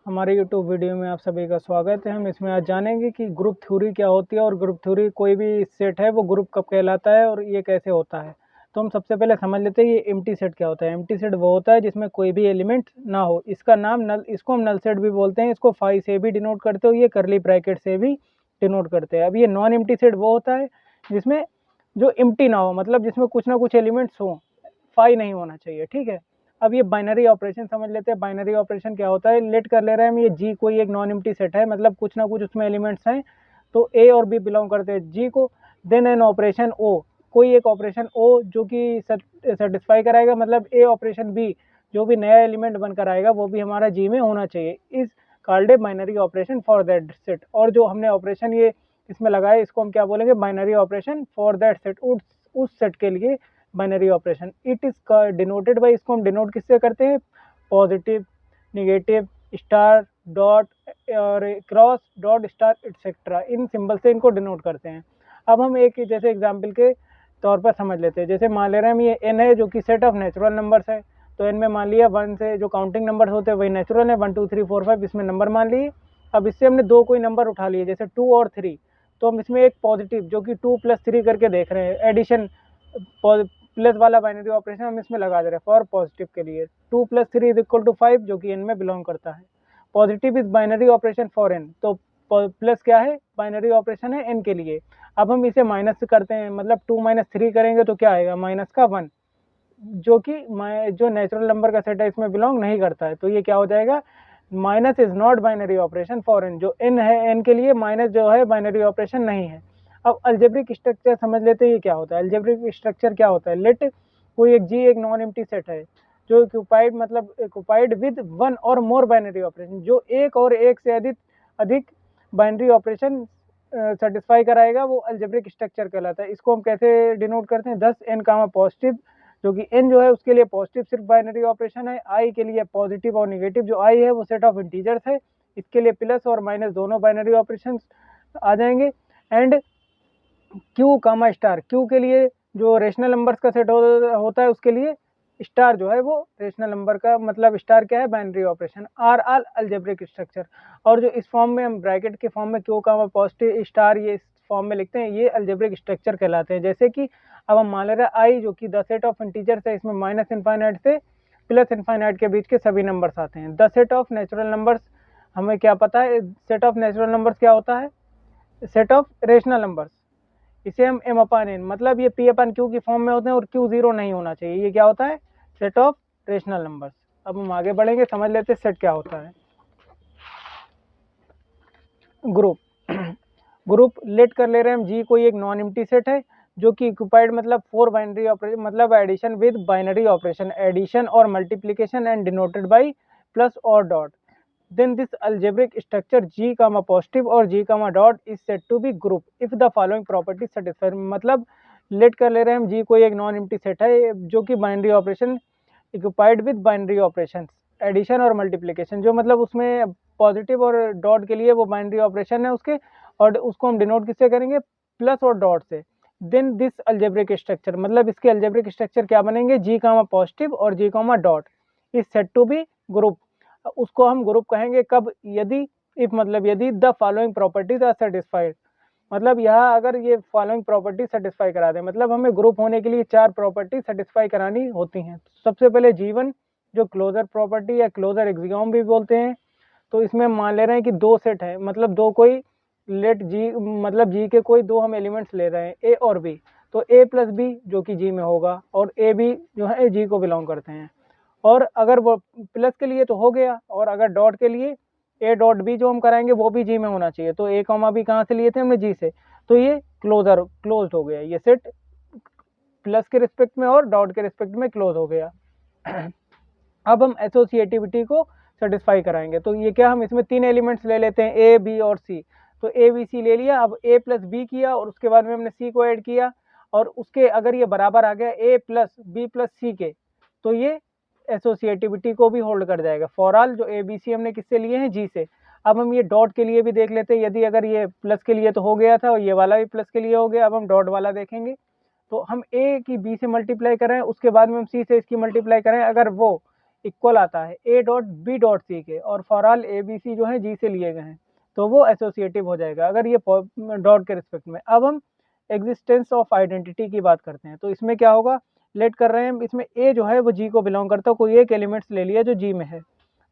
हमारे YouTube video में आप सभी का स्वागत है। हम इसमें आज जानेंगे कि ग्रुप थ्योरी क्या होती है और ग्रुप थ्योरी कोई भी सेट है वो ग्रुप कब कहलाता है और ये कैसे होता है। तो हम सबसे पहले समझ लेते हैं ये एम्प्टी सेट क्या होता है। एम्प्टी सेट वो होता है जिसमें कोई भी एलिमेंट ना हो। इसका नाम नल, इसको हम नल सेट भी बोलते हैं। इसको फाई से भी डिनोट करते हो, ये करली ब्रैकेट से भी डिनोट करते हैं। अब ये नॉन एम्प्टी सेट वो होता है जिसमें जो एम्प्टी ना हो, मतलब जिसमें कुछ ना कुछ एलिमेंट्स हो, फाई नहीं होना चाहिए। ठीक है। अब ये बाइनरी ऑपरेशन समझ लेते हैं। बाइनरी ऑपरेशन क्या होता है, लेट कर ले रहे हैं हम, ये जी कोई एक नॉन एम्प्टी सेट है, मतलब कुछ ना कुछ उसमें एलिमेंट्स हैं, तो ए और बी बिलोंग करते हैं जी को। देन एन ऑपरेशन ओ, कोई एक ऑपरेशन ओ जो कि सेटिस्फाई कराएगा, मतलब ए ऑपरेशन बी जो भी नया एलिमेंट बनकर आएगा वो भी हमारा जी में होना चाहिए। इस called a binary operation for that set. और जो हमने ऑपरेशन ये इसमें लगाया इसको हम क्या बोलेंगे, binary operation for that set. उस सेट के लिए binary operation. It is denoted by, इसको हम डिनोट किससे करते हैं, पॉजिटिव, नेगेटिव, स्टार, डॉट और क्रॉस, डॉट, स्टार एटसेट्रा, इन सिंबल से इनको डिनोट करते हैं। अब हम एक जैसे एग्जांपल के तौर पर समझ लेते हैं। जैसे मान ले रहे हैं हम ये एन है जो कि सेट ऑफ नेचुरल नंबर्स है। तो एन में मान लिया 1 से जो काउंटिंग नंबर होते हैं वही नेचुरल है, 1 2 3 4 5 इसमें नंबर मान लिए। अब इससे हमने दो कोई नंबर उठा लिए जैसे 2 और 3, तो हम इसमें एक पॉजिटिव जो कि 2 + 3 करके देख रहे हैं, एडिशन प्लस वाला बाइनरी ऑपरेशन हम इसमें लगा दे रहे हैं फॉर पॉजिटिव के लिए। 2 + 3 = 5 जो कि एन में बिलोंग करता है। Positive is binary operation for N, तो प्लस क्या है, बाइनरी ऑपरेशन है एन के लिए। अब हम इसे माइनस करते हैं, मतलब 2 - 3 करेंगे तो क्या आएगा, माइनस का 1, जो कि जो नेचुरल नंबर का सेट है इसमें बिलोंग नहीं करता है। तो ये क्या हो जाएगा, minus is not binary operation for N, जो एन है एन के लिए माइनस जो है बाइनरी ऑपरेशन नहीं है। अब अलजेब्रिक स्ट्रक्चर समझ लेते हैं ये क्या होता है। अलजेब्रिक स्ट्रक्चर क्या होता है, लेट कोई एक जी एक नॉन एम्प्टी सेट है जो ऑक्युपाइड, मतलब ऑक्युपाइड विद वन और मोर बाइनरी ऑपरेशन, जो एक और एक से अधिक बाइनरी ऑपरेशन सेटिस्फाई कराएगा वो अलजेब्रिक स्ट्रक्चर कहलाता है। इसको हम कैसे डिनोट करते हैं, 10 n कामा पॉजिटिव, जो कि n जो है उसके लिए पॉजिटिव सिर्फ बाइनरी ऑपरेशन है, i के लिए पॉजिटिव और निगेटिव, जो i है वो सेट ऑफ इंटीजर्स है, इसके लिए प्लस और माइनस दोनों बाइनरी ऑपरेशन आ जाएंगे। And q comma star, q के लिए जो रेशनल नंबर्स का सेट होता है उसके लिए स्टार जो है वो रेशनल नंबर का, मतलब स्टार क्या है, binary operation. Are all algebraic structure. और जो इस फॉर्म में हम ब्रैकेट के फॉर्म में क्यू कामा पॉजिटिव स्टार ये इस फॉर्म में लिखते हैं, ये अलजेब्रिक स्ट्रक्चर कहलाते हैं। जैसे कि अब हम मान ले रहे हैं आई जो कि द सेट ऑफ इंटीजर्स है, इसमें माइनस इनफाइनाइट से प्लस इनफाइनाइट के बीच के सभी नंबर्स आते हैं। The set of natural numbers, हमें क्या पता है सेट ऑफ नेचुरल नंबर्स क्या होता है, सेट ऑफ रेशनल नंबर्स। इसे हम m अपन n, मतलब ये p अपन q की फॉर्म में होते हैं और q 0 नहीं होना चाहिए। ये क्या होता है, सेट ऑफ रेशनल नंबर्स। अब हम आगे बढ़ेंगे, समझ लेते हैं सेट क्या होता है। ग्रुप ग्रुप लेट कर ले रहे हैं हम, जी कोई एक नॉन एम्प्टी सेट है जो कि ऑक्युपाइड, मतलब 4 बाइनरी ऑपरेशन, मतलब addition with binary operation, addition और multiplication and denoted by plus और dot. then this algebraic structure g comma positive और g comma dot is said to be group if the following property satisfy। मतलब late कर ले रहे हैं हम, जी कोई एक नॉन एम्प्टी सेट है जो कि binary operation equipped with binary operation, addition और मल्टीप्लिकेशन, जो मतलब उसमें पॉजिटिव और डॉट के लिए वो बाइनरी ऑपरेशन है उसके, और उसको हम डिनोट किससे करेंगे, प्लस और डॉट से। देन दिस अलजेब्रिक स्ट्रक्चर, मतलब इसके अलजेब्रिक स्ट्रक्चर क्या बनेंगे, जी कामा पॉजिटिव और G comma dot is set to be group. उसको हम ग्रुप कहेंगे कब, यदि इफ, मतलब यदि the following properties are satisfied, मतलब यहाँ अगर ये फॉलोइंग प्रॉपर्टी सेटिस्फाई करा दे, मतलब हमें ग्रुप होने के लिए 4 प्रॉपर्टी सेटिस्फाई करानी होती हैं। सबसे पहले G1 जो क्लोजर प्रॉपर्टी या क्लोजर एक्सियम भी बोलते हैं। तो इसमें मान ले रहे हैं कि 2 सेट है, मतलब दो कोई लेट जी, मतलब जी के कोई 2 हम एलिमेंट्स ले रहे हैं ए और बी, तो ए प्लस बी जो कि जी में होगा और ए बी जो है जी को बिलोंग करते हैं। और अगर वो प्लस के लिए तो हो गया, और अगर डॉट के लिए ए डॉट बी जो हम कराएंगे वो भी जी में होना चाहिए। तो ए कॉमा बी कहाँ से लिए थे हमने, जी से, तो ये क्लोज्ड हो गया, ये सेट प्लस के रिस्पेक्ट में और डॉट के रिस्पेक्ट में क्लोज हो गया। अब हम एसोसिएटिविटी को सेटिस्फाई कराएंगे। तो ये क्या, हम इसमें 3 एलिमेंट्स ले लेते हैं ए बी और सी। तो ए बी सी ले लिया, अब ए प्लस बी किया और उसके बाद में हमने सी को ऐड किया, और उसके अगर ये बराबर आ गया ए प्लस बी प्लस सी के, तो ये एसोसिएटिविटी को भी होल्ड कर जाएगा। फॉर ऑल जो ए बी सी हमने किससे लिए हैं, जी से। अब हम ये डॉट के लिए भी देख लेते हैं, यदि अगर ये प्लस के लिए तो हो गया था और ये वाला भी प्लस के लिए हो गया, अब हम डॉट वाला देखेंगे। तो हम ए की बी से मल्टीप्लाई करें, उसके बाद में हम सी से इसकी मल्टीप्लाई करें, अगर वो इक्वल आता है A dot B dot C के, और for all A B C जो है जी से लिए गए हैं, तो वो एसोसिएटिव हो जाएगा अगर ये डॉट के रिस्पेक्ट में। अब हम एग्जिस्टेंस ऑफ आइडेंटिटी की बात करते हैं, तो इसमें क्या होगा, लेट कर रहे हैं हम, इसमें ए जो है वो जी को बिलोंग करता है, कोई एक एलिमेंट्स ले लिया जो जी में है।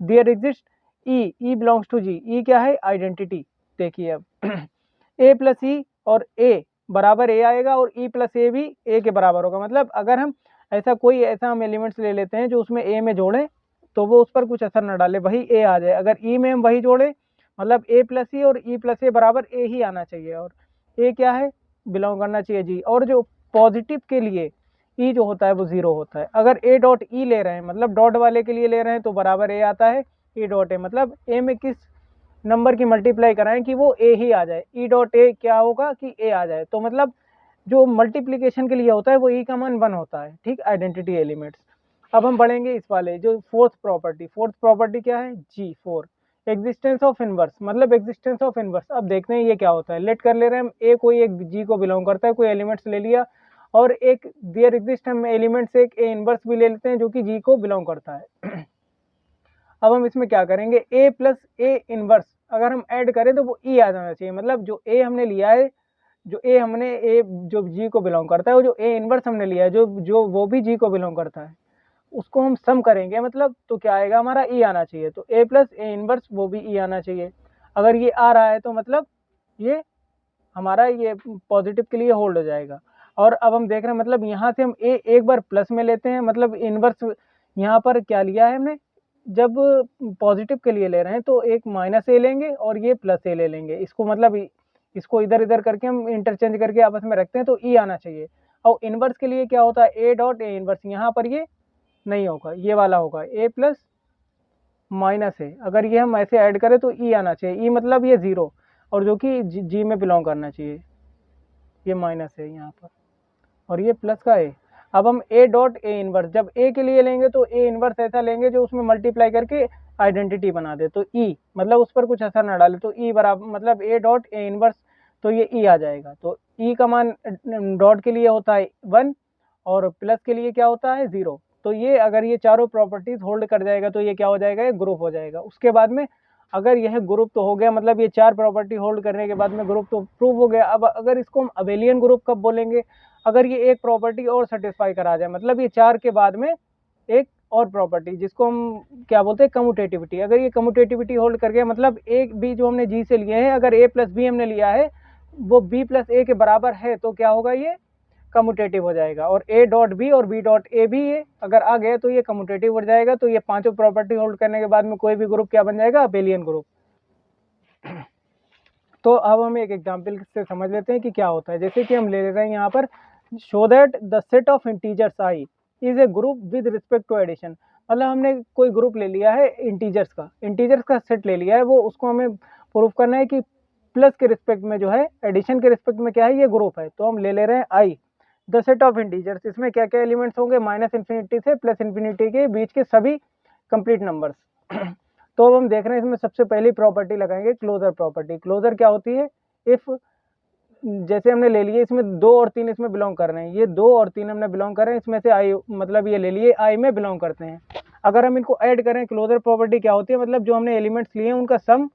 There exist e belongs to G, e क्या है, आइडेंटिटी। देखिए अब ए प्लस ई और ए बराबर ए आएगा, और ई प्लस ए भी ए के बराबर होगा। मतलब अगर हम ऐसा हम एलिमेंट्स ले लेते हैं जो उसमें ए में जोड़ें तो वो उस पर कुछ असर न डाले, वही ए आ जाए। अगर ई में हम वही जोड़ें, मतलब ए प्लस ई और ई प्लस ए बराबर ए ही आना चाहिए, और ए क्या है, बिलोंग करना चाहिए जी। और जो पॉजिटिव के लिए ई जो होता है वो जीरो होता है। अगर ए डॉट ई ले रहे हैं, मतलब डॉट वाले के लिए ले रहे हैं, तो बराबर ए आता है ई डॉट ए, मतलब ए में किस नंबर की मल्टीप्लाई कराएं कि वो ए ही आ जाए, ई डॉट ए क्या होगा कि ए आ जाए। तो मतलब जो मल्टीप्लिकेशन के लिए होता है वो ई का मान 1 होता है, ठीक, आइडेंटिटी एलिमेंट्स। अब हम पढ़ेंगे इस वाले जो फोर्थ प्रॉपर्टी क्या है, जी 4, एग्जिस्टेंस ऑफ इनवर्स, मतलब एग्जिस्टेंस ऑफ इनवर्स। अब देखते हैं ये क्या होता है, लेट कर ले रहे हैं हम, ए कोई एक जी को बिलोंग करता है, कोई एलिमेंट्स ले लिया, और एक देयर एग्जिस्ट हम एलिमेंट्स एक ए इनवर्स भी ले लेते हैं जो कि जी को बिलोंग करता है। अब हम इसमें क्या करेंगे, ए प्लस ए इनवर्स अगर हम ऐड करें तो वो ई आ जाना चाहिए। मतलब जो ए हमने लिया है, जो ए हमने ए जो जी को बिलोंग करता है, वो जो ए इनवर्स हमने लिया है जो जो वो भी जी को बिलोंग करता है, उसको हम सम करेंगे, मतलब तो क्या आएगा, हमारा ई आना चाहिए। तो ए प्लस ए इनवर्स वो भी ई आना चाहिए। अगर ये आ रहा है तो मतलब ये हमारा ये पॉजिटिव के लिए होल्ड हो जाएगा। और अब हम देख रहे हैं, मतलब यहाँ से हम ए एक बार प्लस में लेते हैं, मतलब इनवर्स यहाँ पर क्या लिया है हमने, जब पॉजिटिव के लिए ले रहे हैं तो एक माइनस ए लेंगे और ये प्लस ए ले लेंगे, इसको मतलब इसको इधर इधर करके हम इंटरचेंज करके आपस में रखते हैं, तो ई आना चाहिए। और इनवर्स के लिए क्या होता है, ए डॉट ए इनवर्स, यहाँ पर ये नहीं होगा, ये वाला होगा ए प्लस माइनस ए। अगर ये हम ऐसे ऐड करें तो ई आना चाहिए, ई मतलब ये जीरो, और जो कि जी में बिलोंग करना चाहिए, ये माइनस है यहाँ पर, और ये प्लस का ए। अब हम ए डॉट ए इनवर्स जब ए के लिए लेंगे तो ए इनवर्स ऐसा लेंगे जो उसमें मल्टीप्लाई करके आइडेंटिटी बना दे, तो ई मतलब उस पर कुछ असर ना डाले, तो ई बराबर मतलब ए डॉट ए इनवर्स, तो ये ई आ जाएगा। तो ई का मान डॉट के लिए होता है 1 और प्लस के लिए क्या होता है 0। तो ये अगर ये चारों प्रॉपर्टीज होल्ड कर जाएगा तो ये क्या हो जाएगा, ये ग्रुप हो जाएगा। उसके बाद में अगर यह ग्रुप तो हो गया, मतलब ये 4 प्रॉपर्टी होल्ड करने के बाद में ग्रुप तो प्रूव हो गया। अब अगर इसको हम अबेलियन ग्रुप कब बोलेंगे, अगर ये एक प्रॉपर्टी और सेटिस्फाई करा जाए, मतलब ये 4 के बाद में एक और प्रॉपर्टी जिसको हम क्या बोलते हैं, कम्यूटेटिविटी। अगर ये कम्यूटेटिविटी होल्ड कर गया, मतलब एक बी जो हमने जी से लिए हैं, अगर ए प्लस बी हमने लिया है वो बी प्लस ए के बराबर है, तो क्या होगा, ये कम्यूटेटिव हो जाएगा। और ए डॉट बी और बी डॉट ए भी ये अगर आ गया तो ये कम्यूटेटिव हो जाएगा। तो ये पांचों प्रॉपर्टी होल्ड करने के बाद में कोई भी ग्रुप क्या बन जाएगा, अबेलियन ग्रुप। तो अब हम एक एग्जांपल से समझ लेते हैं कि क्या होता है। जैसे कि हम ले रहे हैं यहाँ पर, show that the set of integers I is a group with respect to addition. मतलब हमने कोई ग्रुप ले लिया है इंटीजर्स का सेट ले लिया है, वो उसको हमें प्रूफ करना है कि प्लस के रिस्पेक्ट में जो है, एडिशन के रिस्पेक्ट में क्या है, ये ग्रुप है। तो हम ले रहे हैं I the set of integers, इसमें क्या क्या एलिमेंट्स होंगे, माइनस इन्फिनिटी से प्लस इन्फिनिटी के बीच के सभी कंप्लीट नंबर्स। तो अब हम देख रहे हैं, इसमें सबसे पहली प्रॉपर्टी लगाएंगे क्लोजर प्रॉपर्टी। क्लोजर क्या होती है, इफ जैसे हमने ले लिए, इसमें 2 और 3 इसमें बिलोंग कर रहे हैं, ये 2 और 3 हमने बिलोंग कर रहे हैं, इसमें से आई मतलब ये ले लिए आई में बिलोंग करते हैं। अगर हम इनको ऐड करें, क्लोजर प्रॉपर्टी क्या होती है, मतलब जो हमने एलिमेंट्स लिए हैं उनका सम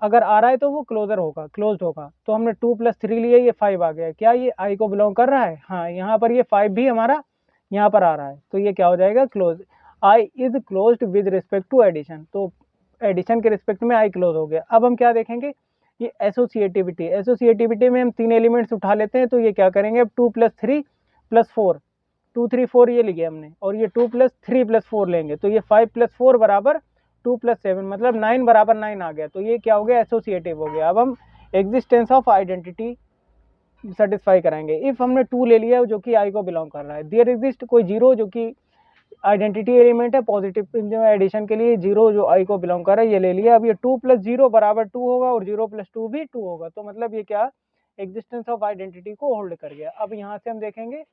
अगर आ रहा है तो वो क्लोजर होगा, क्लोज्ड होगा। तो हमने 2 + 3 लिए, ये 5 आ गया, क्या ये आई को बिलोंग कर रहा है, हाँ, यहाँ पर ये 5 भी हमारा यहाँ पर आ रहा है, तो ये क्या हो जाएगा, close. I is closed with respect to addition, तो एडिशन के रिस्पेक्ट में आई क्लोज हो गया। अब हम क्या देखेंगे, ये एसोसिएटिविटी में हम 3 एलिमेंट्स उठा लेते हैं, तो ये क्या करेंगे, अब 2 + 3 + 4, 2 3 4 ये लिए हमने, और ये 2 + 3 + 4 लेंगे, तो ये 5 + 4 बराबर 2 + 7, मतलब 9 बराबर 9 आ गया। तो ये क्या हो गया, एसोसिएटिव हो गया। अब हम एग्जिस्टेंस ऑफ आइडेंटिटी सेटिस्फाई कराएंगे। इफ हमने 2 ले लिया जो कि आई को बिलोंग कर रहा है, देयर एग्जिस्ट कोई 0 जो कि आइडेंटिटी एलिमेंट है, पॉजिटिव एडिशन के लिए 0 जो आई को बिलोंग कर रहा है, ये ले लिया। अब ये 2 + 0 बराबर 2 होगा, और 0 + 2 भी 2 होगा, तो मतलब ये क्या, एग्जिस्टेंस ऑफ आइडेंटिटी को होल्ड कर गया। अब यहाँ से हम देखेंगे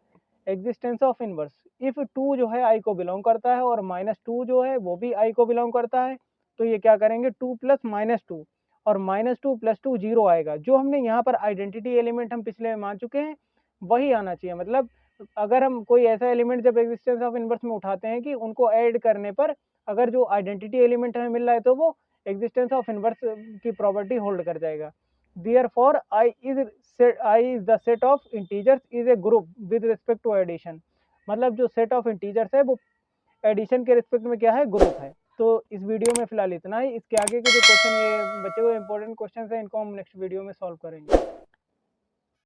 एग्जिस्टेंस ऑफ इनवर्स। इफ 2 जो है आई को बिलोंग करता है और -2 जो है वो भी आई को बिलोंग करता है, तो ये क्या करेंगे, 2 + -2, और -2 + 2 0 आएगा। जो हमने यहाँ पर आइडेंटिटी एलिमेंट हम पिछले में मान चुके हैं वही आना चाहिए। मतलब अगर हम कोई ऐसा एलिमेंट जब एग्जिस्टेंस ऑफ इनवर्स में उठाते हैं कि उनको ऐड करने पर अगर जो आइडेंटिटी एलिमेंट हमें मिल रहा है तो वो एग्जिस्टेंस ऑफ इनवर्स की प्रॉपर्टी होल्ड कर जाएगा। Therefore I is the set of integers is a group with respect to addition। मतलब जो सेट ऑफ इंटीजर्स है वो एडिशन के रिस्पेक्ट में क्या है, ग्रुप है। तो इस वीडियो में फिलहाल इतना ही। इसके आगे के जो क्वेश्चन ये बचे हुए इंपॉर्टेंट क्वेश्चन हैं इनको हम नेक्स्ट वीडियो में सॉल्व करेंगे।